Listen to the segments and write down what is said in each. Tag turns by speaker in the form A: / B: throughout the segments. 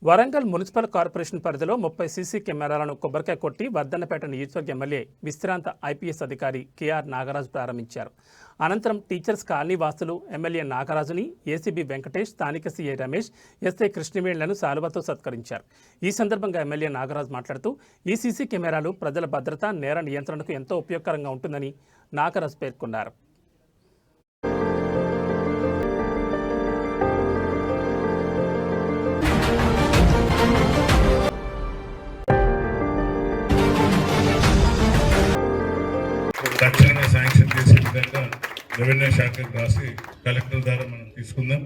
A: Warangal municipal corporation పరిధిలో 30 CC కెమెరాలను కొబ్బరికాయ కొట్టి వర్ధన్నపేట నియోజకవర్గ ఎమ్మెల్యే విశ్రాంత ఐపీఎస్ అధికారి కేఆర్ నాగరాజు ప్రారంభించారు. అనంతరం టీచర్స్ కాలనీ వాసులు ఎమ్మెల్యే నాగరాజుని, ఏసీబీ వెంకటేష్, స్థానిక సీఐ రమేష్, ఎస్ఐ కృష్ణవేణులను శాలువాతో సత్కరించారు. ఈ సందర్భంగా ఎమ్మెల్యే నాగరాజు మాట్లాడుతూ ఈ సీసీ కెమెరాలు ప్రజల భద్రత, నేర నియంత్రణకు ఎంతో ఉపయోగకరంగా ఉంటుందని నాగరాజు పేర్కొన్నారు.
B: తక్షణమే శాంక్షన్ చేసే విధంగా రెవెన్యూ శాఖకు రాసి కలెక్టర్ ద్వారా మనం తీసుకుందాం.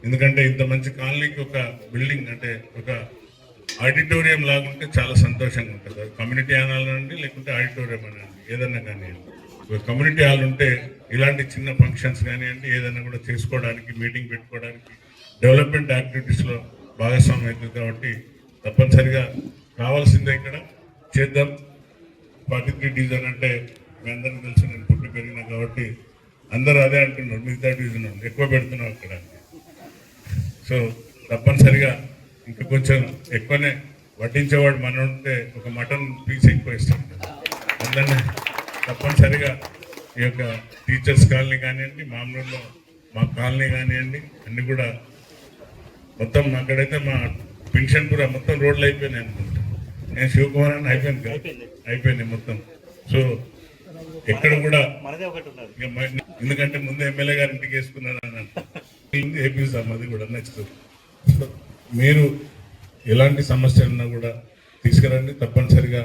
B: ఎందుకంటే ఇంత మంచి కాలనీకి ఒక బిల్డింగ్ అంటే ఒక ఆడిటోరియం లాగా ఉంటే చాలా సంతోషంగా ఉంటుంది. కమ్యూనిటీ హాల్ అనండి, లేకుంటే ఆడిటోరియం అనండి, ఏదన్నా కానివ్వండి. ఒక కమ్యూనిటీ హాల్ ఉంటే ఇలాంటి చిన్న ఫంక్షన్స్ కానివ్వండి, ఏదైనా కూడా చేసుకోవడానికి, మీటింగ్ పెట్టుకోవడానికి, డెవలప్మెంట్ యాక్టివిటీస్లో భాగస్వామ్యం అవుతుంది. కాబట్టి తప్పనిసరిగా కావాల్సిందే ఇక్కడ చేద్దాం. 43 డివిజన్ అంటే మీ అందరికీ తెలుసు, నేను పుట్టి పెరిగినా కాబట్టి అందరూ అదే అంటున్నారు, మిగతా డివిజన్ ఎక్కువ పెడుతున్నాం అక్కడ. సో తప్పనిసరిగా ఇంకా కొంచెం ఎక్కువనే వడ్డించేవాడు మన ఉంటే ఒక మటన్ పీస్ ఎక్కువ ఇస్తాం కదా. అందరినీ తప్పనిసరిగా ఈ యొక్క టీచర్స్ కాలనీ కానివ్వండి, మామూలులో మా కాలనీ కానివ్వండి, అన్నీ కూడా మొత్తం అక్కడైతే మా పెన్షన్పుర మొత్తం రోడ్లు అయిపోయినాయి అనుకుంటా. నేను శివకుమార్ అని అయిపోయినాయి మొత్తం. సో ఎక్కడ కూడా ఎందుకంటే ముందు ఎమ్మెల్యే గారి ఇంటికి వేసుకున్నాను అని వేపిస్తాం, అది కూడా నెక్స్ట్. మీరు ఎలాంటి సమస్య ఉన్నా కూడా తీసుకురండి. తప్పనిసరిగా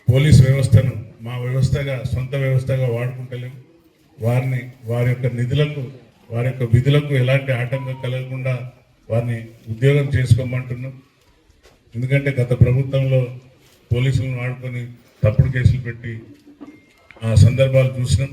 B: పోలీస్ వ్యవస్థను మా వ్యవస్థగా, సొంత వ్యవస్థగా వాడుకుంటలేము. వారి యొక్క నిధులకు, వారి యొక్క విధులకు ఎలాంటి ఆటంకం కలగకుండా వారిని ఉద్యోగం చేసుకోమంటున్నాం. ఎందుకంటే గత ప్రభుత్వంలో పోలీసులను వాడుకొని తప్పుడు కేసులు పెట్టి ఆ సందర్భాలు చూసినాం.